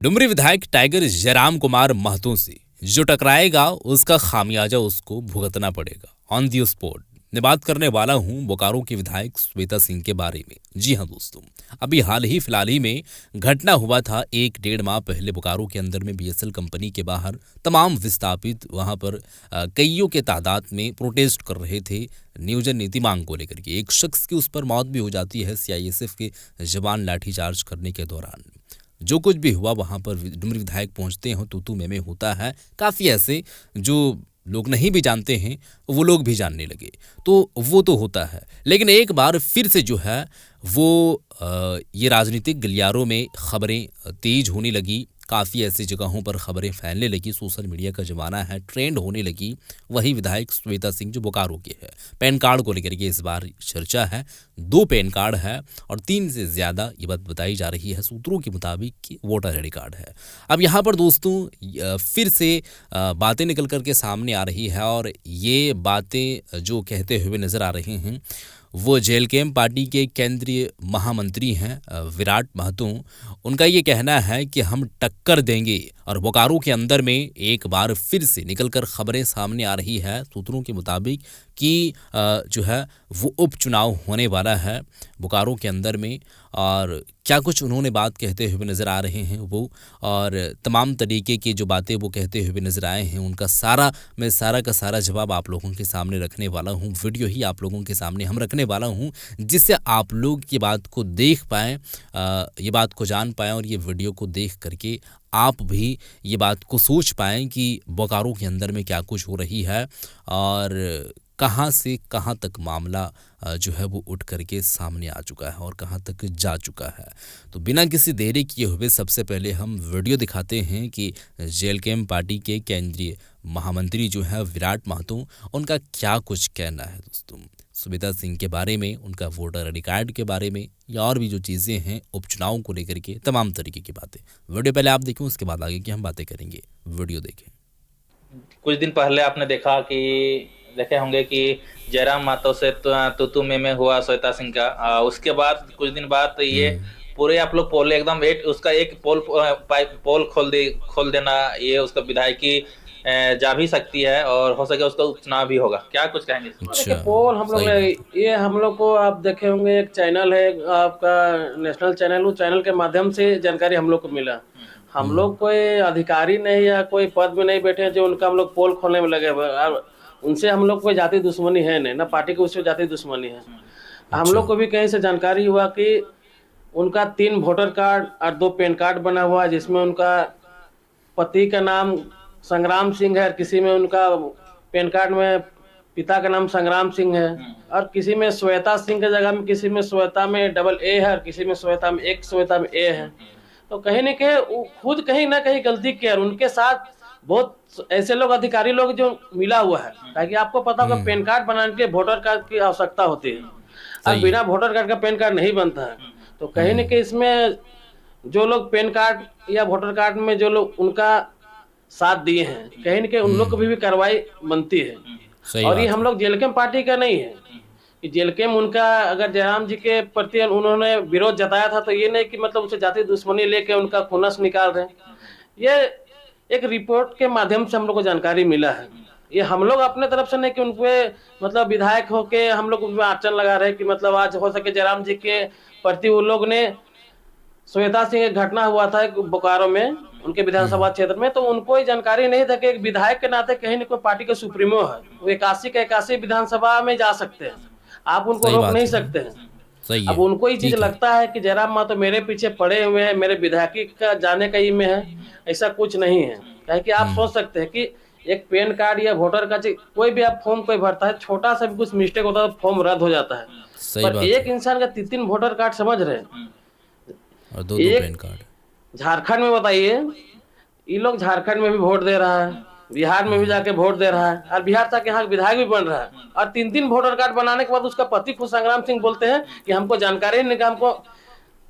डुमरी विधायक टाइगर जयराम कुमार महतो से जो टकराएगा उसका खामियाजा उसको भुगतना पड़ेगा। ऑन दी स्पॉट मैं बात करने वाला हूं बोकारो की विधायक श्वेता सिंह के बारे में। जी हां दोस्तों, अभी फिलहाल ही में घटना हुआ था। 1-1.5 माह पहले बोकारो के अंदर में बीएसएल कंपनी के बाहर तमाम विस्थापित वहां पर कईयों के तादाद में प्रोटेस्ट कर रहे थे नियोजन नीति मांग को लेकर के। एक शख्स की उस पर मौत भी हो जाती है सीआईएसएफ के जवान लाठीचार्ज करने के दौरान। जो कुछ भी हुआ वहां पर डुमरी विधायक पहुंचते हैं, तू में होता है। काफ़ी ऐसे जो लोग नहीं भी जानते हैं वो लोग भी जानने लगे, तो वो तो होता है। लेकिन एक बार फिर से जो है वो ये राजनीतिक गलियारों में खबरें तेज होने लगी। काफ़ी ऐसी जगहों पर खबरें फैलने लगी। सोशल मीडिया का ज़माना है, ट्रेंड होने लगी। वही विधायक श्वेता सिंह जो बोकारो के है, पैन कार्ड को लेकर के इस बार चर्चा है। 2 पैन कार्ड है और 3 से ज़्यादा ये बात बताई जा रही है सूत्रों के मुताबिक कि वोटर आई डी कार्ड है। अब यहाँ पर दोस्तों फिर से बातें निकल कर के सामने आ रही है और ये बातें जो कहते हुए नज़र आ रहे हैं वो जेएलकेएम पार्टी के केंद्रीय महामंत्री हैं विराट महतो। उनका ये कहना है कि हम टक्कर देंगे और बोकारो के अंदर में एक बार फिर से निकलकर खबरें सामने आ रही है सूत्रों के मुताबिक कि जो है वो उपचुनाव होने वाला है बोकारो के अंदर में। और क्या कुछ उन्होंने बात कहते हुए नज़र आ रहे हैं वो, और तमाम तरीके की जो बातें वो कहते हुए नज़र आए हैं उनका मैं सारा का सारा जवाब आप लोगों के सामने रखने वाला हूँ। वीडियो ही आप लोगों के सामने हम रखने वाला हूँ जिससे आप लोग ये बात को देख पाएँ, ये बात को जान पाएँ और ये वीडियो को देख करके आप भी ये बात को सोच पाएँ कि बोकारो के अंदर में क्या कुछ हो रही है और कहाँ से कहाँ तक मामला जो है वो उठ करके सामने आ चुका है और कहाँ तक जा चुका है। तो बिना किसी देरी किए हुए सबसे पहले हम वीडियो दिखाते हैं कि जेएलकेएम पार्टी के केंद्रीय महामंत्री जो है विराट महतो, उनका क्या कुछ कहना है दोस्तों श्वेता सिंह के बारे में, उनका वोटर आई कार्ड के बारे में या और भी जो चीज़ें हैं उपचुनाव को लेकर के तमाम तरीके की बातें। वीडियो पहले आप देखें, उसके बाद आगे की हम बातें करेंगे। वीडियो देखें। कुछ दिन पहले आपने देखे होंगे कि जयराम मातो से तू में हुआ श्वेता सिंह का। उसके बाद कुछ दिन बाद ये पूरे आप लोग पोल एकदम उसका एक पोल खोल देना, ये उसका विधायकी जा भी सकती है और हो सके उसका चुनाव भी होगा। क्या कुछ कहेंगे? अच्छा, पोल हम लोग ये हम लोग को आप देखे होंगे एक चैनल है आपका नेशनल चैनल, उस चैनल के माध्यम से जानकारी हम लोग को मिला। हम लोग कोई अधिकारी नहीं या कोई पद में नहीं बैठे जो उनका हम लोग पोल खोलने में लगे। उनसे हम लोग कोई जाति दुश्मनी है नहीं, ना पार्टी की उससे जाति दुश्मनी है। हम लोग को भी कहीं से जानकारी हुआ कि उनका 3 वोटर कार्ड और 2 पैन कार्ड बना हुआ है, जिसमें उनका पति का नाम संग्राम सिंह है और किसी में उनका पैन कार्ड में पिता का नाम संग्राम सिंह है और किसी में श्वेता सिंह की जगह में किसी में श्वेता में डबल ए है और किसी में श्वेता में श्वेता में ए है। तो कहीं न कहीं खुद कहीं ना कहीं गलती किया। उनके साथ बहुत ऐसे लोग अधिकारी लोग जो मिला हुआ है, ताकि आपको पता होगा पैन कार्ड बनाने के लिए वोटर कार्ड की आवश्यकता होती है और बिना वोटर कार्ड का पैन कार्ड नहीं बनता है। तो कहीं न कहीं इसमें जो लोग पैन कार्ड या वोटर कार्ड में जो लोग उनका साथ दिए हैं, कहीं न कहीं उन लोग को भी कार्रवाई बनती है। और ये हम लोग जेएलकेएम पार्टी का नहीं है कि जेएलकेएम उनका अगर जयराम जी के प्रति उन्होंने विरोध जताया था तो ये नहीं कि मतलब उसे जाति दुश्मनी लेके उनका खुन्नस निकाल रहे हैं। ये एक रिपोर्ट के माध्यम से हम लोग को जानकारी मिला है। ये हम लोग अपने तरफ से नहीं कि उनपे मतलब विधायक होके हम लोग उनमें आचरण लगा रहे कि मतलब आज हो सके जयराम जी के प्रति उन लोग ने श्वेता सिंह एक घटना हुआ था बोकारो में उनके विधानसभा क्षेत्र में, तो उनको जानकारी नहीं था कि एक विधायक के नाते कहीं न कोई पार्टी के सुप्रीमो है, वो 81 के 81 विधानसभा में जा सकते हैं, आप उनको रोक नहीं सकते हैं। अब उनको ये चीज लगता है कि जयराम मातो तो मेरे पीछे पड़े हुए हैं, मेरे विधायकी का जाने का ही में है, ऐसा कुछ नहीं है। क्या कि आप सोच सकते हैं कि एक पैन कार्ड या वोटर का कोई भी आप फॉर्म कोई भरता है, छोटा सा भी कुछ मिस्टेक होता है तो फॉर्म रद्द हो जाता है। पर एक इंसान का 3 वोटर कार्ड समझ रहे हैं और 2 पैन कार्ड। झारखंड में बताइए, ये लोग झारखंड में भी वोट दे रहा है, बिहार में भी जाके वोट दे रहा है और बिहार तक यहाँ विधायक भी बन रहा है और 3 वोटर कार्ड बनाने के बाद उसका पति खुद संग्राम सिंह बोलते हैं कि हमको जानकारी नहीं, हमको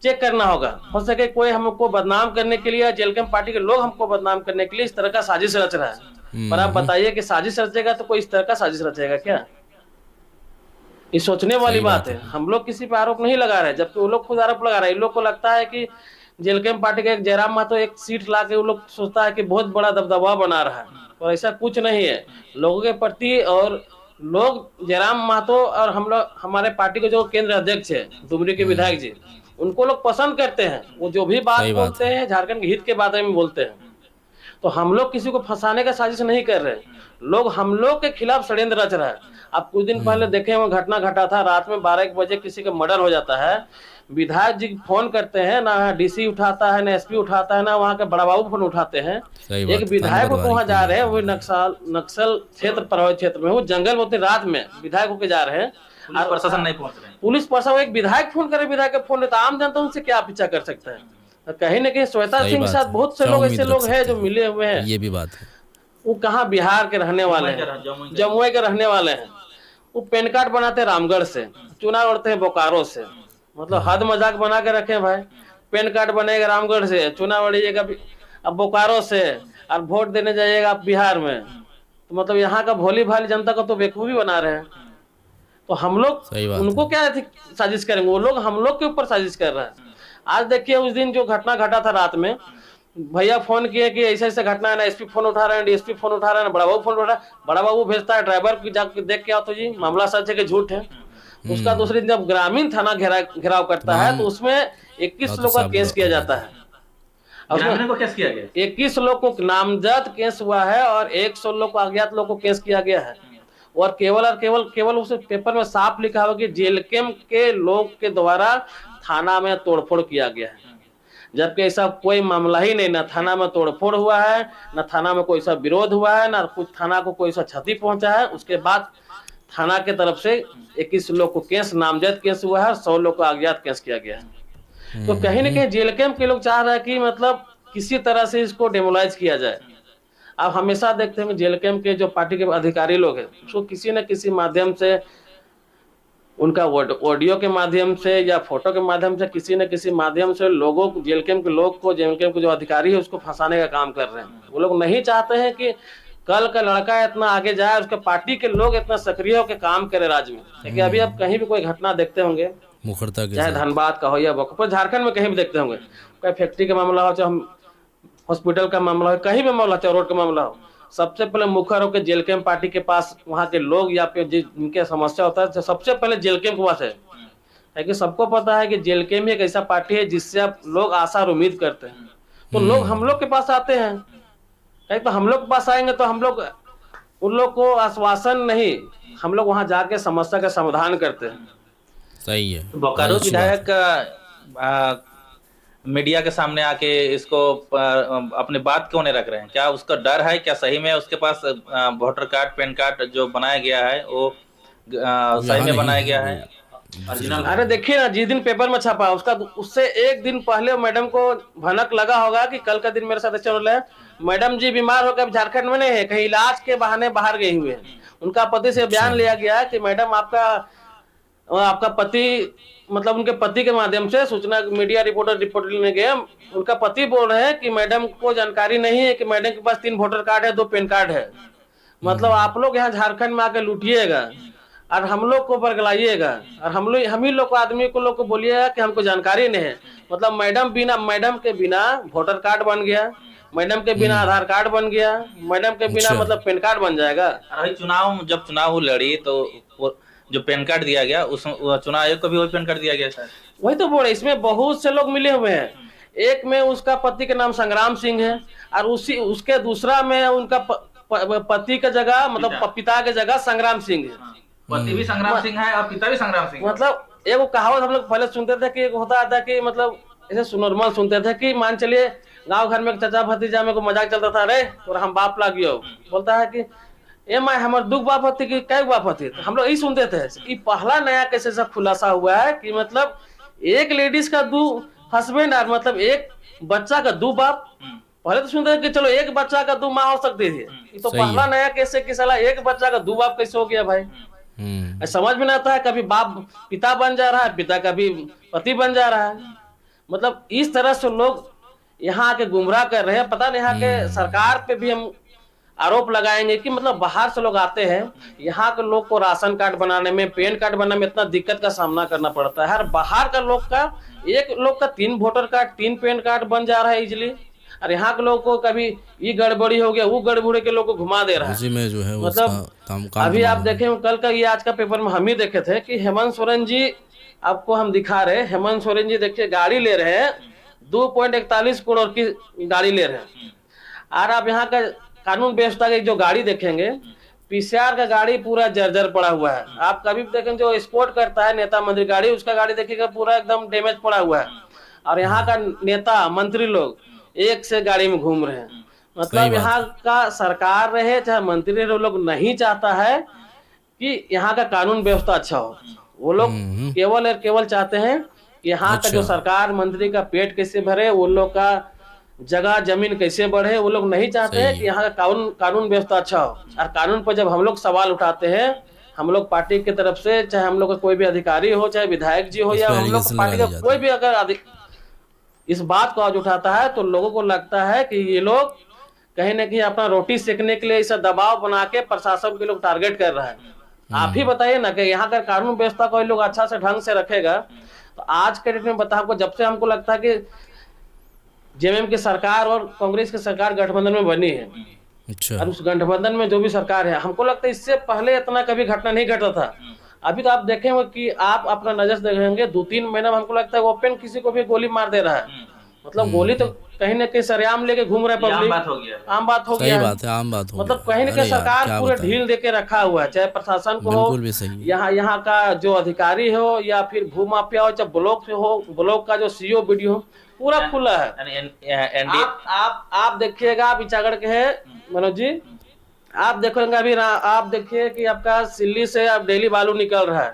चेक करना होगा। हो सके कोई हमको बदनाम करने के लिए, जेएलकेएम पार्टी के लोग हमको बदनाम करने के लिए इस तरह का साजिश रच रहा है। पर आप बताइए कि साजिश रचेगा तो कोई इस तरह का साजिश रचेगा क्या? ये सोचने वाली बात है। हम लोग किसी पर आरोप नहीं लगा रहे, जबकि वो लोग खुद आरोप लगा रहे हैं। इन लोग को लगता है कि जेलकेम पार्टी का एक जयराम महतो एक सीट ला के वो लोग सोचता है कि बहुत बड़ा दबदबा बना रहा है, और ऐसा कुछ नहीं है लोगों के प्रति। और लोग जयराम महतो और हम लोग हमारे पार्टी के जो केंद्र अध्यक्ष है डुमरी के विधायक जी, उनको लोग पसंद करते हैं। वो जो भी बात सही बात बोलते हैं झारखंड के हित के बारे में बोलते हैं। तो हम लोग किसी को फंसाने का साजिश नहीं कर रहे, लोग हम लोग के खिलाफ षड्यंत्र रच रहा है। अब कुछ दिन पहले देखे वो घटना घटा था, रात में 12 बजे किसी का मर्डर हो जाता है, विधायक जी फोन करते हैं ना, डीसी उठाता है ना, एसपी उठाता है ना, वहाँ के बड़ा बाबू फोन उठाते हैं। एक विधायक को वहाँ जा रहे हैं, वो नक्सल क्षेत्र प्रभावित क्षेत्र में, वो जंगल होते रात में विधायक होके जा रहे हैं, पुलिस प्रशासन नहीं पहुंच रहे। पुलिस प्रशासन एक विधायक फोन करे, विधायक का फोन तो आम जनता उनसे क्या अपेक्षा कर सकता है। कहीं ना कहीं श्वेता सिंह के साथ बहुत से लोग ऐसे लोग हैं जो मिले हुए हैं। ये भी बात है। वो कहाँ बिहार के रहने वाले हैं, जमुई के रहने वाले हैं। वो पेन कार्ड बनाते हैं रामगढ़ से, चुनाव लड़ते हैं बोकारो से। मतलब हद मजाक बना के रखे भाई। पेन कार्ड बनेगा रामगढ़ से, चुनाव लड़िएगा अब बोकारो से, और वोट देने जाइएगा आप बिहार में। तो मतलब यहाँ का भोली भाली जनता को तो बेवकूफी बना रहे हैं। तो हम लोग उनको क्या साजिश करेंगे, वो लोग हम लोग के ऊपर साजिश कर रहा है। आज देखिए उस दिन जो घटना घटा था रात में, भैया फोन किए कि ऐसे ऐसे घटना है ना, एसपी फोन उठा रहे हैं, डीएसपी फोन उठा रहे हैं, बड़ा बाबू फोन उठा रहा है। बड़ा बाबू भेजता है ड्राइवर को जाकर देख के आओ तो जी मामला सच है कि झूठ है। उसका दूसरे दिन जब ग्रामीण थाना घेराव करता है तो उसमें 21 लोग का केस किया जाता है। ग्रामीणों को केस किया गया, 21 लोग को नामजद केस हुआ है और 100 लोग को अज्ञात लोग को केस किया गया है। और केवल उस पेपर में साफ लिखा हुआ कि जेलकेम के लोग के द्वारा थाना में तोड़फोड़ किया गया है, जबकि ऐसा कोई मामला ही नहीं। ना थाना में तोड़फोड़ हुआ है, ना थाना में कोई सा विरोध हुआ है, ना कुछ थाना को कोई सा क्षति पहुंचा है। उसके बाद थाना के तरफ से 21 लोग को केस नामजद केस हुआ है और 100 लोग को अज्ञात केस किया गया है। तो कहीं ना कहीं जेलकेम के लोग चाह रहे हैं कि मतलब किसी तरह से इसको डेमोलाइज किया जाए। आप हमेशा देखते हैं जेलकेम के जो पार्टी के अधिकारी लोग हैं, उसको किसी न किसी माध्यम से, उनका ऑडियो के माध्यम से या फोटो के माध्यम से, किसी न किसी माध्यम से लोगों को, जेलकेम के लोग को, जेलकेम के जो अधिकारी है उसको फंसाने का काम कर रहे हैं। वो लोग नहीं चाहते हैं कि कल का लड़का इतना आगे जाए, उसके पार्टी के लोग इतना सक्रिय होकर काम करे राज्य में। क्योंकि अभी आप कहीं भी कोई घटना देखते होंगे, चाहे धनबाद का हो या बोकारो, झारखंड में कहीं भी देखते होंगे, कोई फैक्ट्री का मामला हो, चाहे हॉस्पिटल का मामला हो, कहीं भी मामला, चाहे रोड का मामला हो, सबसे पहले मुखर होकर जेलकेम पार्टी के पास वहाँ के लोग या फिर जिनके समस्या होता है सबसे पहले जेलकेम के पास है। क्योंकि सबको पता है कि जेलकेम एक ऐसा पार्टी है जिससे आप लोग आशा और उम्मीद करते हैं। तो लोग हम लोग के पास आते हैं, तो हम लोग के पास आएंगे तो हम लोग उन लोग को आश्वासन नहीं, हम लोग वहाँ जाके समस्या का समाधान करते हैं। सही है। बोकारो विधायक मीडिया के सामने आके इसको अपने बात क्यों नहीं रख रहे हैं? क्या उसका डर है? क्या सही में उसके पास वोटर कार्ड, पैन कार्ड जो बनाया गया है वो सही में बनाया गया है? अरे देखिए ना, जिस दिन पेपर में छपा उससे एक दिन पहले मैडम को भनक लगा होगा कि कल का दिन मेरे साथ चल रहा है, मैडम जी बीमार होकर झारखंड में नहीं है, कहीं इलाज के बहाने बाहर गए हुए हैं। उनका पति से बयान लिया गया कि मैडम आपका पति, मतलब उनके पति के माध्यम से सूचना मीडिया रिपोर्ट लेने गए, उनका पति बोल रहे हैं कि मैडम को जानकारी नहीं है कि मैडम के पास 3 वोटर कार्ड है, 2 पैन कार्ड है। मतलब आप लोग यहाँ झारखंड में आकर लूटिएगा और हम लोग को बरगलाइएगा, और हम ही लोग को, आदमी को लोग को बोलिएगा कि हमको जानकारी नहीं है। मतलब मैडम के बिना वोटर कार्ड बन गया, मैडम के बिना आधार कार्ड बन गया, मैडम के बिना मतलब पैन कार्ड बन जाएगा। जब चुनाव लड़ी तो जो पैन कार्ड दिया गया, उस चुनाव आयोग को भी वही पैन कार्ड दिया गया था। वही तो बोल रहे, इसमें बहुत से लोग मिले हुए हैं। एक में उसका पति का नाम संग्राम सिंह है, और उसके दूसरा में उनका पति का जगह, मतलब पिता के जगह संग्राम सिंह है। पति भी संग्राम सिंह है और पिता भी संग्राम सिंह। मतलब एक कहावत हम लोग पहले सुनते थे कि एक होता था कि मतलब ऐसे नॉर्मल सुनते थे कि मान चलिए गाँव घर में चचा भतीजा में को मजाक चलता था, अरे और हम बाप ला गयो, बोलता है कि ए माय हमारे 2 बाप होती कि कई बाप होती। तो हम लोग यही सुनते थे कि पहला नया कैसे सब खुलासा हुआ है कि मतलब एक लेडीज का 2 हस्बैंड, और मतलब एक बच्चा का 2 बाप। पहले तो सुनते थे कि चलो एक बच्चा का 2 माँ हो सकती थी, तो पहला नया कैसे कि साला एक बच्चा का 2 बाप कैसे हो गया भाई? समझ में नहीं आता है। कभी बाप पिता बन जा रहा है, पिता कभी पति बन जा रहा है। मतलब इस तरह से लोग यहाँ आके गुमराह कर रहे हैं। पता नहीं यहाँ के सरकार पे भी हम आरोप लगाएंगे कि मतलब बाहर से लोग आते हैं, यहाँ के लोग को राशन कार्ड बनाने में, पैन कार्ड बनाने में इतना दिक्कत का सामना करना पड़ता है। हर बाहर का लोग का, एक लोग का 3 वोटर कार्ड, 3 पैन कार्ड बन जा रहा है इजिली, और यहाँ के लोग को कभी ये गड़बड़ी हो गया, वो गड़बड़ी के लोग को घुमा दे रहा है। उसी में जो है उसका मतलब काम अभी आप तमाम है। देखें, कल का ये आज का पेपर में हम ही देखे थे कि हेमंत सोरेन जी, आपको हम दिखा रहे हैं, हेमंत सोरेन जी देखिए गाड़ी ले रहे हैं, 2.41 करोड़ की गाड़ी ले रहे हैं। और आप यहाँ का कानून व्यवस्था की जो गाड़ी देखेंगे, पीसीआर का गाड़ी पूरा जर्जर पड़ा हुआ है। आप कभी भी देखें जो स्पोर्ट करता है नेता मंत्री गाड़ी, उसका गाड़ी देखिएगा पूरा एकदम डैमेज पड़ा हुआ है। और यहाँ का नेता मंत्री लोग एक से गाड़ी में घूम रहे हैं। सही मतलब बात यहाँ का सरकार रहे चाहे मंत्री रहे, वो लोग नहीं चाहता है कि यहाँ का कानून व्यवस्था अच्छा हो। वो लोग केवल और केवल चाहते हैं कि यहाँ का जो अच्छा। सरकार मंत्री का पेट कैसे भरे, वो लोग का जगह जमीन कैसे बढ़े। वो लोग नहीं चाहते हैं सही। कि यहाँ का कानून व्यवस्था अच्छा हो। और कानून पर जब हम लोग सवाल उठाते हैं, हम लोग पार्टी की तरफ से, चाहे हम लोग का कोई भी अधिकारी हो, चाहे विधायक जी हो, इस या पे हम लोग एलिगेशन पार्टी लगा का दिया कोई जाता भी अगर इस बात को आज उठाता है, तो लोगों को लगता है कि ये लोग कहीं ना कहीं अपना रोटी सेकने के लिए इसे दबाव बना के प्रशासन के लोग टारगेट कर रहा है। आप ही बताइए ना कि यहाँ का कानून व्यवस्था कोई लोग अच्छा से ढंग से रखेगा तो आज के डेट में बता, हमको जब से हमको लगता है कि जेएमएम की सरकार और कांग्रेस की सरकार गठबंधन में बनी है, अच्छा। और उस गठबंधन में जो भी सरकार है, हमको लगता है इससे पहले इतना कभी घटना नहीं घटा था। अभी तो आप देखेंगे कि आप अपना नजर से देखेंगे 2-3 महीना में हमको लगता है ओपन किसी को भी गोली मार दे रहा है। मतलब गोली तो कहीं ना कहीं सरेआम लेके घूम रहा है आम पब्लिक, बात हो गया है। आम बात हो सही गया है। बात है, आम बात हो मतलब गया। कहीं ना कहीं अरे यार, सरकार क्या पूरे बताएं। ढील देके रखा हुआ है, चाहे प्रशासन को हो, बिल्कुल भी सही है। यहाँ का जो अधिकारी हो, या फिर भूमाफिया हो, चाहे ब्लॉक से हो, ब्लॉक का जो सीओ बीडीओ हो, पूरा खुला है। एनडीए आप देखिएगा, आप इचागढ़ के हैं मनोज जी, आप देखोगे अभी आप देखिए कि आपका सिल्ली से अब डेली बालू निकल रहा है,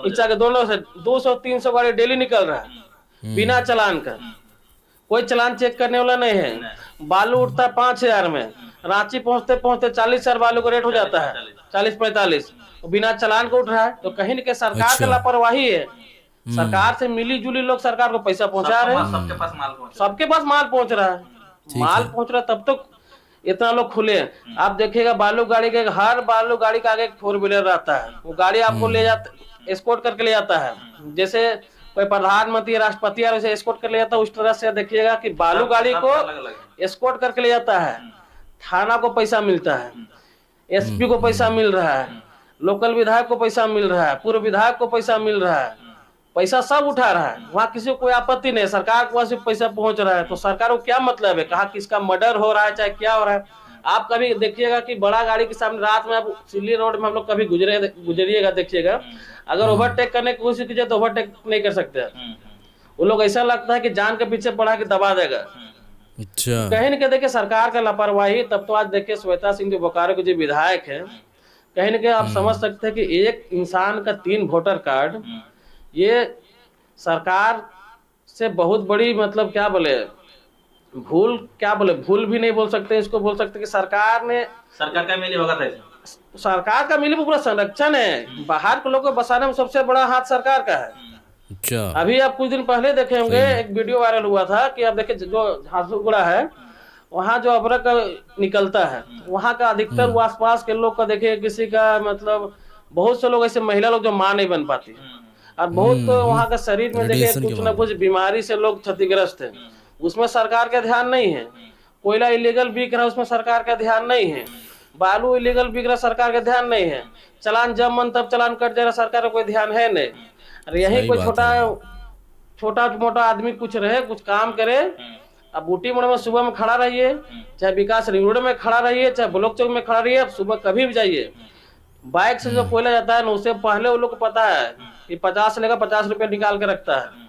इचागढ़ दोनों से 200-300 गाड़ी डेली निकल रहा है बिना चालान का। कोई चालान चेक करने वाला नहीं है। बालू उठता है 5,000 में, रांची पहुंचते पहुंचते 40,000 बालू का रेट हो जाता है, 40-45 बिना चालान को उठ रहा है। तो कहीं न कहीं सरकार का अच्छा। लापरवाही है। सरकार से मिली जुली लोग सरकार को पैसा पहुंचा रहे हैं, सबके पास माल पहुंच सबके पास माल पहुंच रहा है। ठीक माल है। पहुंच रहा है तब तो इतना लोग खुले हैं। आप देखिएगा बालू गाड़ी के, हर बालू गाड़ी का आगे एक 4 व्हीलर रहता है, वो गाड़ी आपको ले जाता, एस्कॉर्ट करके ले जाता है। जैसे कोई प्रधानमंत्री राष्ट्रपति और उसे एस्कॉर्ट कर ले जाता है, उस तरह से देखिएगा कि बालू गाड़ी को एस्कॉर्ट करके ले जाता है। थाना को पैसा मिलता है, एसपी को पैसा मिल रहा है, लोकल विधायक को पैसा मिल रहा है, पूर्व विधायक को पैसा मिल रहा है, पैसा सब उठा रहा है। वहाँ किसी को कोई आपत्ति नहीं, सरकार को सिर्फ पैसा पहुंच रहा है। तो सरकार को क्या मतलब है, कहा किसका मर्डर हो रहा है चाहे क्या हो रहा है। आप कभी देखिएगा कि बड़ा गाड़ी के सामने रात में, आप सिल्ली रोड में हम लोग कभी गुजरिएगा, देखिएगा अगर ओवरटेक करने की कोशिश कीजिए तो ओवरटेक नहीं कर सकते। वो लोग ऐसा लगता है कि जान के पीछे बढ़ा के दबा देगा। अच्छा। कहीं न कहीं देखिए सरकार का लापरवाही। तब तो आज देखिए श्वेता सिंह जो बोकारो के जो विधायक है, कहीं न कहीं आप समझ सकते हैं कि एक इंसान का 3 वोटर कार्ड, ये सरकार से बहुत बड़ी, मतलब क्या बोले, भूल, क्या बोले, भूल भी नहीं बोल सकते इसको, बोल सकते कि सरकार ने, सरकार का मिली होगा था इसमें। सरकार का मिली पूरा संरक्षण है। बाहर के लोगों को बसाने में सबसे बड़ा हाथ सरकार का है। अच्छा। अभी आप कुछ दिन पहले देखे होंगे, एक वीडियो वायरल हुआ था कि आप देखिए जो झारसुगुड़ा है, वहाँ जो अबरक निकलता है, वहाँ का अधिकतर वो आसपास के लोग का देखिए, किसी का मतलब बहुत से लोग ऐसे महिला लोग जो माँ नहीं बन पाती, और बहुत वहाँ का शरीर में देखिए रेडिएशन के कुछ न कुछ बीमारी से लोग क्षतिग्रस्त है। उसमें सरकार का ध्यान नहीं है। कोयला इलीगल बिक रहा है, उसमें सरकार का ध्यान नहीं है। बालू इलीगल बिक रहा, सरकार का ध्यान नहीं है। चालान जब मन तब चालान कट जा रहा, सरकार का कोई ध्यान है नहीं। अरे यही सही कोई बात छोटा मोटा आदमी कुछ रहे, कुछ काम करे। अब बूटी मोड़ में सुबह में खड़ा रहिए, चाहे विकास रिंग रोड में खड़ा रहिए, चाहे ब्लॉक चौक में खड़ा रहिए, अब सुबह कभी भी जाइए, बाइक से जो कोयला जाता है ना, उससे पहले वो लोग को पता है कि 50 लेगा, 50 रुपया निकाल के रखता है।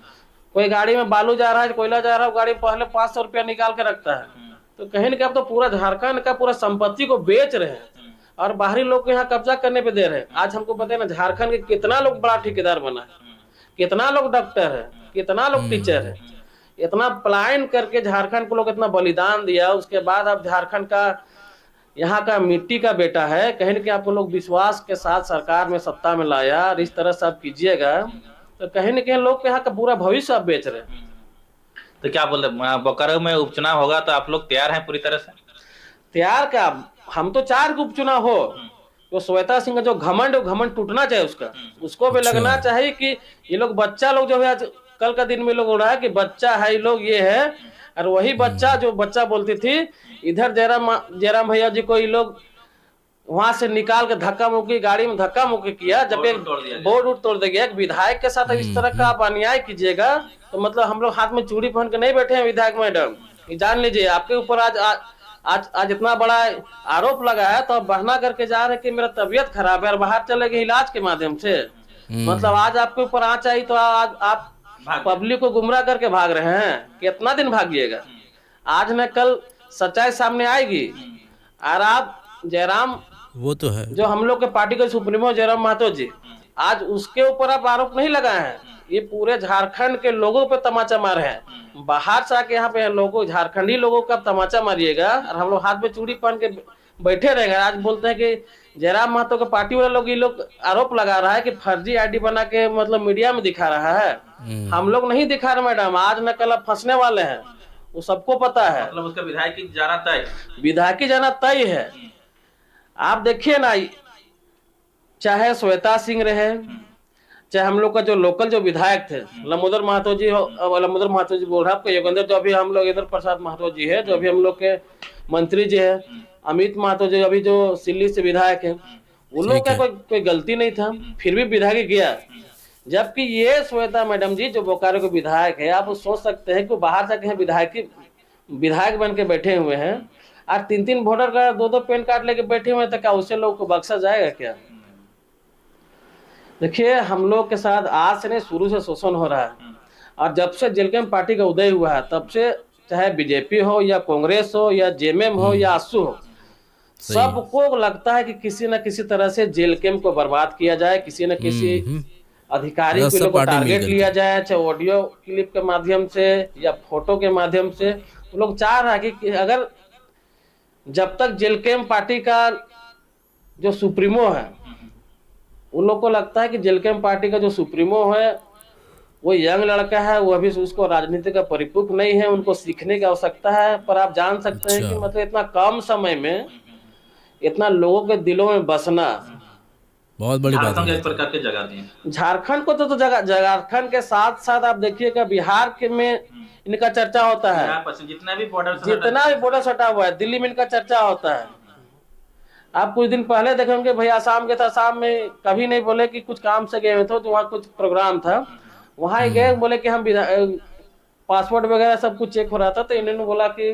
कोई गाड़ी में बालू जा रहा है, कोयला जा रहा है, गाड़ी पहले 500 रुपया निकाल के रखता है। तो कहीं ना कहीं अब तो पूरा झारखंड का पूरा संपत्ति को बेच रहे हैं और बाहरी लोग को यहाँ कब्जा करने पे दे रहे हैं। आज हमको पता है ना, झारखंड के कितना लोग बड़ा ठेकेदार बना है, कितना लोग डॉक्टर है, कितना लोग टीचर है। इतना पलायन करके झारखंड को लोग इतना बलिदान दिया, उसके बाद अब झारखंड का, यहाँ का मिट्टी का बेटा है। कहीं ना कहीं आपको लोग विश्वास के साथ सरकार में, सत्ता में लाया, और इस तरह से आप कीजिएगा तो कहीं न कहीं लोग यहाँ का पूरा भविष्य आप बेच रहे हैं। तो क्या बोलते, बोकारो में उपचुनाव होगा तो आप लोग तैयार हैं पूरी तरह से? तैयार क्या, हम तो 4 के उपचुनाव हो, तो श्वेता सिंह का जो घमंड है, वो घमंड टूटना चाहिए उसको भी लगना चाहिए कि ये लोग बच्चा लोग जो है, आज कल का दिन में लोग उड़ा है कि बच्चा है ये लोग, ये है। और वही बच्चा जो बच्चा बोलती थी, इधर जयराम भैया जी को ये लोग वहां से निकाल के धक्का मुक्की, गाड़ी में धक्का मुक्की किया। जब एक बोर्ड तोड़ दिया एक विधायक के साथ इस तरह का आप अन्याय कीजिएगा, तो मतलब हम लोग हाथ में चूड़ी पहन के नहीं बैठे हैं विधायक मैडम। जान लीजिए आपके ऊपर आज इतना बड़ा आरोप लगा है, तो आप बहाना करके जा रहे हैं कि मेरा तबीयत खराब है और बाहर चले गए इलाज के माध्यम से। मतलब आज आपके ऊपर आँच आई तो आज आप पब्लिक को गुमराह करके भाग रहे हैं। कितना दिन भागिएगा? आज न कल सच्चाई सामने आएगी। और आप जयराम, वो तो है, जो हम लोग के पार्टी के सुप्रीमो जयराम महतो जी, आज उसके ऊपर आप आरोप नहीं लगाए हैं। ये पूरे झारखंड के लोगों पे तमाचा मारे हैं। बाहर से आके यहाँ पे लोगों, झारखंडी लोगों का तमाचा मारिएगा और हम लोग हाथ में चूड़ी पहन के बैठे रहेंगे। आज बोलते हैं कि जयराम महतो के पार्टी वाले लोग, ये लोग आरोप लगा रहा है कि फर्जी आईडी बना के मतलब मीडिया में दिखा रहा है। हम लोग नहीं दिखा रहे मैडम, आज न कल आप फंसने वाले हैं, वो सबको पता है। मतलब उसका विधायकी जाना तय, विधायकी जाना तय है। आप देखिए ना, चाहे श्वेता सिंह रहे, चाहे हम लोग का जो लोकल जो विधायक थे लंबोदर महतो जी हो, लंबोदर महतो जी बोल रहा है आपको, योगेंद्र जो अभी हम लोग, योगेंद्र प्रसाद महतो जी है जो अभी हम लोग के मंत्री जी है, अमित महतो जी अभी जो सिल्ली से विधायक है, उन लोग का कोई गलती नहीं था, फिर भी विधायक गया। जबकि ये श्वेता मैडम जी जो बोकारो के विधायक है, आप सोच सकते हैं कि बाहर से कहीं विधायक बन के बैठे हुए हैं और 3 वोटर का 2 पैन कार्ड लेके बैठे हुए हैं, तो क्या उससे लोग को बख्शा जाएगा क्या? देखिए हम लोग के साथ आज से नहीं, शुरू से शोषण हो रहा है। और जब से जेलकेम पार्टी का उदय हुआ है, तब से चाहे बीजेपी हो या कांग्रेस हो या जेएमएम हो या आसू हो, सबको लगता है कि किसी न किसी तरह से जेलकेम को बर्बाद किया जाए, किसी न किसी अधिकारी को टारगेट लिया जाए, चाहे ऑडियो क्लिप के माध्यम से या फोटो के माध्यम से। तो लोग चाह रहा है कि अगर जब तक जेलकेम पार्टी का जो सुप्रीमो है, उन लोग को लगता है कि जेलकेम पार्टी का जो सुप्रीमो है वो यंग लड़का है, वो अभी उसको राजनीति का परिपक्व नहीं है, उनको सीखने की आवश्यकता है। पर आप जान सकते हैं कि मतलब इतना कम समय में इतना लोगों के दिलों में बसना बहुत बड़ी बात है। इस प्रकार के जगह दिए झारखंड को तो झारखंड के साथ साथ आप देखिएगा बिहार के में इनका चर्चा होता है, जितना भी बॉर्डर सटा हुआ है, दिल्ली में इनका चर्चा होता है। आप कुछ दिन पहले देखेंगे भैया आसाम गए था, आसाम में कभी नहीं बोले कि कुछ काम से गए हुए थे, तो वहाँ कुछ प्रोग्राम था, वहाँ ही गए, बोले कि हम पासपोर्ट वगैरह सब कुछ चेक हो रहा था, तो इन्होंने बोला कि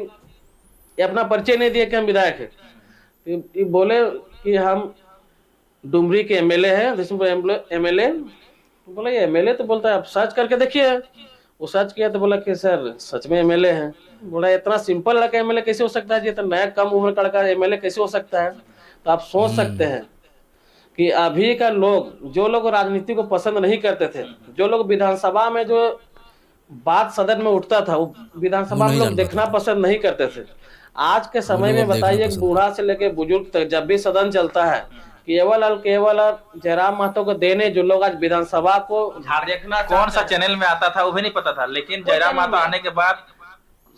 अपना परिचय नहीं दिया कि हम विधायक है। तो बोले कि हम डुमरी के एमएलए हैं, एमएलए। बोला ये एमएलए? तो बोलता है आप सर्च करके देखिए। वो सर्च किया तो बोला कि सर सच में एमएलए हैं। बोला इतना सिंपल लड़का एमएलए कैसे हो सकता है, इतना नया कम उम्र का लड़का एमएलए कैसे हो सकता है? तो आप सोच सकते हैं कि अभी का लोग, जो लोग राजनीति को पसंद नहीं करते थे, जो लोग विधानसभा में जो बात सदन में उठता था वो विधानसभा में लोग देखना पसंद नहीं करते थे, आज के समय में बताइए बूढ़ा से लेके बुजुर्ग तक जब भी सदन चलता है, केवल जयराम महतो को देने, जो लोग आज विधानसभा को देखना, कौन सा चैनल में आता था वो भी नहीं पता था, लेकिन जयराम महतो आने के बाद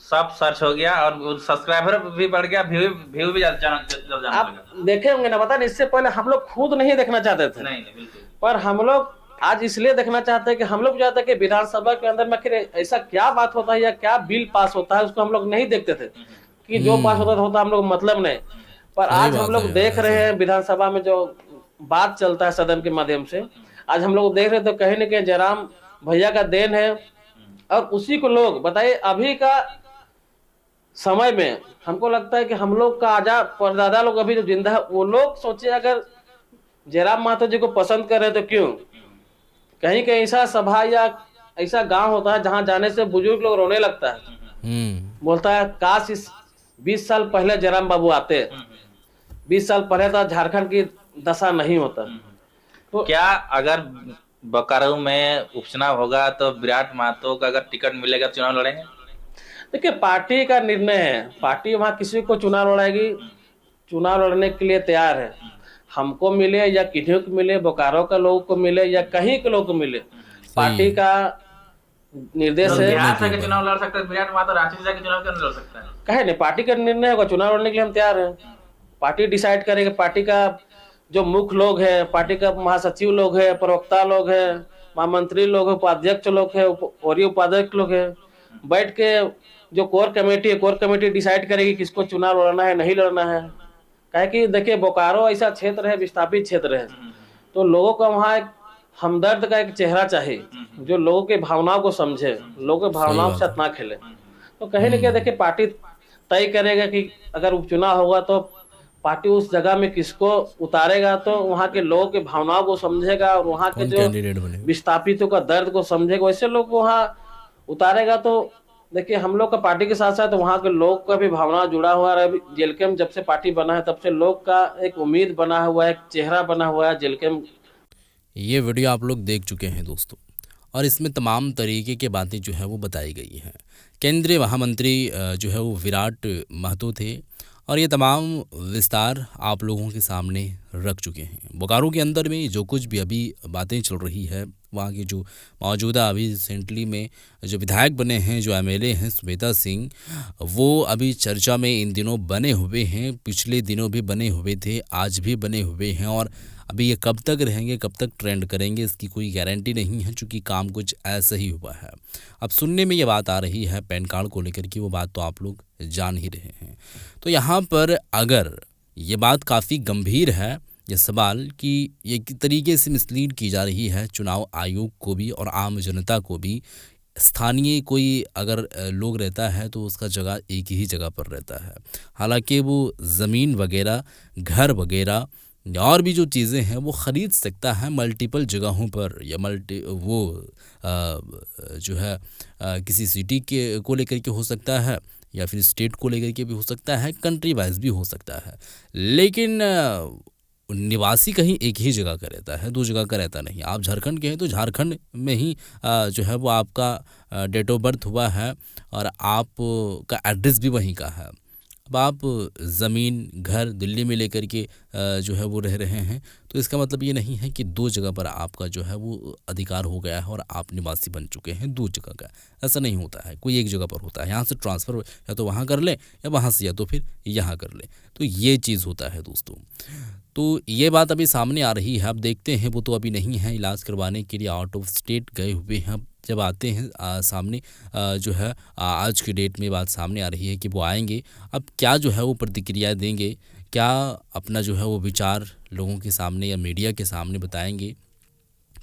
सब सर्च हो गया और सब्सक्राइबर भी बढ़ गया, व्यू भी जाना आप देखे होंगे ना, पता नहीं इससे पहले हम लोग खुद नहीं देखना चाहते थे, नहीं बिल्कुल, पर हम लोग आज इसलिए देखना चाहते हैं कि हम लोग चाहते हैं कि विधानसभा के अंदर में आखिर ऐसा क्या बात होता है या क्या बिल पास होता है, उसको हम लोग नहीं देखते थे कि जो पास होता हम लोग मतलब नहीं। पर आज हम लोग देख रहे हैं विधानसभा में जो बात चलता है सदन के माध्यम से, आज हम लोग देख रहे हैं, तो कहीं न कहीं जयराम भैया का देन है। और उसी को लोग बताइए, अभी का समय में हमको लगता है कि हम लोग का आजाद परदादा लोग अभी जो जिंदा है, वो लोग सोचे अगर जयराम महतो जी को पसंद कर रहे तो क्यों, कहीं कहीं ऐसा सभा या ऐसा गांव होता है जहां जाने से बुजुर्ग लोग रोने लगता है, बोलता है काश इस 20 साल पहले जयराम बाबू आते, 20 साल पहले तो झारखंड की दशा नहीं होता। तो क्या अगर बोकारो में उपचुनाव होगा तो विराट महतो का अगर टिकट मिलेगा चुनाव लड़ेंगे? देखिए पार्टी का निर्णय है, पार्टी वहाँ किसी को चुनाव लड़ाएगी, चुनाव लड़ने के लिए तैयार है। हमको मिले या किन्हीं को मिले, बोकारो का लोगों को मिले या कहीं के लोगों को मिले, पार्टी का निर्देश है। बिहार से चुनाव लड़ सकता है विराट महतो, रांची से चुनाव क्यों लड़ सकता है? कहे नहीं, पार्टी का निर्णय होगा, चुनाव लड़ने के लिए हम तैयार हैं। पार्टी डिसाइड करेगी। पार्टी का जो मुख्य लोग है, पार्टी का महासचिव लोग है, प्रवक्ता लोग है, महामंत्री लोग है, उपाध्यक्ष लोग है, और ये उपाध्यक्ष लोग है, बैठ के जो कोर कमेटी है, कोर कमेटी डिसाइड करेगी किसको चुनाव लड़ना है, नहीं लड़ना है। काहे कि देखिए बोकारो ऐसा क्षेत्र है, विस्थापित क्षेत्र है, तो लोगों का वहाँ एक हमदर्द का एक चेहरा चाहिए जो लोगों की भावनाओं को समझे, लोगों की भावनाओं के साथ ना खेले। तो कहीं ना कहीं देखिए पार्टी तय करेगा कि अगर उपचुनाव होगा तो पार्टी उस जगह में किसको उतारेगा, तो वहाँ के लोगों की भावनाओं को समझेगा और वहाँ के कौन जो कैंडिडेट बनेगा। विस्थापितों का दर्द को समझेगा, वैसे लोग को वहाँ उतारेगा। तो देखिए हम लोग का पार्टी के साथ साथ वहाँ के लोग का भी भावना जुड़ा हुआ है। अभी जेलकेम जब से पार्टी बना है तब से लोग का एक उम्मीद बना हुआ है, एक चेहरा बना हुआ है जेलकेम। ये वीडियो आप लोग देख चुके हैं दोस्तों, और इसमें तमाम तरीके की बातें जो है वो बताई गई हैं। केंद्रीय महामंत्री जो है वो विराट महतो थे, और ये तमाम विस्तार आप लोगों के सामने रख चुके हैं। बोकारो के अंदर में जो कुछ भी अभी बातें चल रही है, वहाँ के जो मौजूदा अभी रिसेंटली में जो विधायक बने हैं, जो एमएलए हैं श्वेता सिंह, वो अभी चर्चा में इन दिनों बने हुए हैं। पिछले दिनों भी बने हुए थे, आज भी बने हुए हैं, और अभी ये कब तक रहेंगे, कब तक ट्रेंड करेंगे, इसकी कोई गारंटी नहीं है, चूँकि काम कुछ ऐसा ही हुआ है। अब सुनने में ये बात आ रही है पैन कार्ड को लेकर की, वो बात तो आप लोग जान ही रहे हैं। तो यहाँ पर अगर ये बात काफ़ी गंभीर है, ये सवाल कि ये किस तरीके से मिसलीड की जा रही है चुनाव आयोग को भी और आम जनता को भी। स्थानीय कोई अगर लोग रहता है तो उसका जगह एक ही जगह पर रहता है, हालांकि वो ज़मीन वगैरह, घर वगैरह और भी जो चीज़ें हैं वो ख़रीद सकता है मल्टीपल जगहों पर, या जो है किसी सिटी के को लेकर के हो सकता है, या फिर स्टेट को लेकर के भी हो सकता है, कंट्री वाइज भी हो सकता है। लेकिन निवासी कहीं एक ही जगह का रहता है, दो जगह का रहता नहीं। आप झारखंड के हैं तो झारखंड में ही जो है वो आपका डेट ऑफ बर्थ हुआ है, और आपका एड्रेस भी वहीं का है। अब आप ज़मीन, घर दिल्ली में लेकर के जो है वो रह रहे हैं, तो इसका मतलब ये नहीं है कि दो जगह पर आपका जो है वो अधिकार हो गया है और आप निवासी बन चुके हैं दो जगह का। ऐसा नहीं होता है, कोई एक जगह पर होता है। यहाँ से ट्रांसफ़र या तो वहाँ कर ले, या वहाँ से या तो फिर यहाँ कर ले, तो ये चीज़ होता है दोस्तों। तो ये बात अभी सामने आ रही है। अब देखते हैं, वो तो अभी नहीं है, इलाज करवाने के लिए आउट ऑफ स्टेट गए हुए हैं। जब आते हैं सामने जो है आज की डेट में बात सामने आ रही है कि वो आएंगे। अब क्या जो है वो प्रतिक्रिया देंगे, क्या अपना जो है वो विचार लोगों के सामने या मीडिया के सामने बताएंगे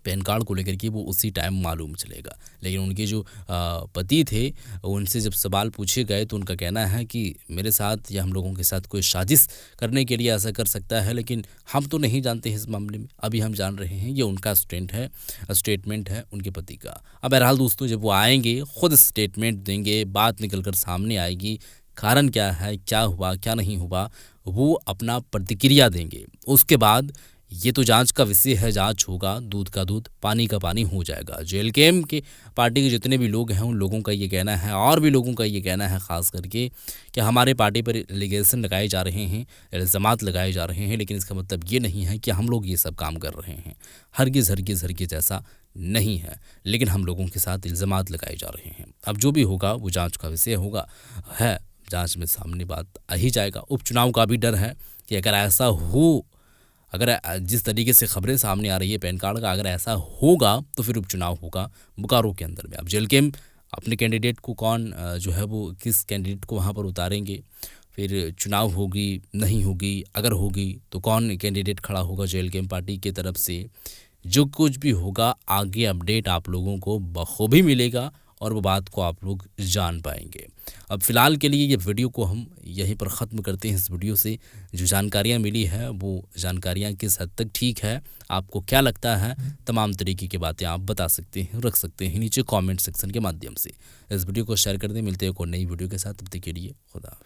पैन कार्ड को लेकर के, वो उसी टाइम मालूम चलेगा। लेकिन उनके जो पति थे, उनसे जब सवाल पूछे गए तो उनका कहना है कि मेरे साथ या हम लोगों के साथ कोई साजिश करने के लिए ऐसा कर सकता है, लेकिन हम तो नहीं जानते हैं इस मामले में। अभी हम जान रहे हैं, ये उनका स्टेटमेंट है उनके पति का। अब बहरहाल दोस्तों, जब वो आएंगे खुद स्टेटमेंट देंगे, बात निकल कर सामने आएगी, कारण क्या है, क्या हुआ, क्या नहीं हुआ, वो अपना प्रतिक्रिया देंगे। उसके बाद ये तो जांच का विषय है, जांच होगा, दूध का दूध पानी का पानी हो जाएगा। जेएलकेएम के पार्टी के जितने भी लोग हैं उन लोगों का ये कहना है, और भी लोगों का ये कहना है ख़ास करके, कि हमारे पार्टी पर एलिगेशन लगाए जा रहे हैं, इल्ज़ामात लगाए जा रहे हैं, लेकिन इसका मतलब ये नहीं है कि हम लोग ये सब काम कर रहे हैं। हरगिज़ ऐसा नहीं है, लेकिन हम लोगों के साथ इल्ज़ामात लगाए जा रहे हैं। अब जो भी होगा वो जाँच का विषय होगा, है जाँच में सामने बात आ ही जाएगा। उपचुनाव का भी डर है कि अगर ऐसा हो, अगर जिस तरीके से खबरें सामने आ रही है पैन कार्ड का, अगर ऐसा होगा तो फिर उपचुनाव होगा बोकारो के अंदर में। अब जेएलकेएम अपने कैंडिडेट को कौन जो है वो किस कैंडिडेट को वहाँ पर उतारेंगे, फिर चुनाव होगी नहीं होगी, अगर होगी तो कौन कैंडिडेट खड़ा होगा जेएलकेएम पार्टी की तरफ से, जो कुछ भी होगा आगे अपडेट आप लोगों को बखूबी मिलेगा और वो बात को आप लोग जान पाएंगे। अब फ़िलहाल के लिए ये वीडियो को हम यहीं पर ख़त्म करते हैं। इस वीडियो से जो जानकारियाँ मिली है वो जानकारियाँ किस हद तक ठीक है, आपको क्या लगता है, तमाम तरीके की बातें आप बता सकते हैं, रख सकते हैं नीचे कमेंट सेक्शन के माध्यम से। इस वीडियो को शेयर कर दें। मिलते हैं एक और नई वीडियो के साथ, तब तक के लिए खुदा हाफ़िज़।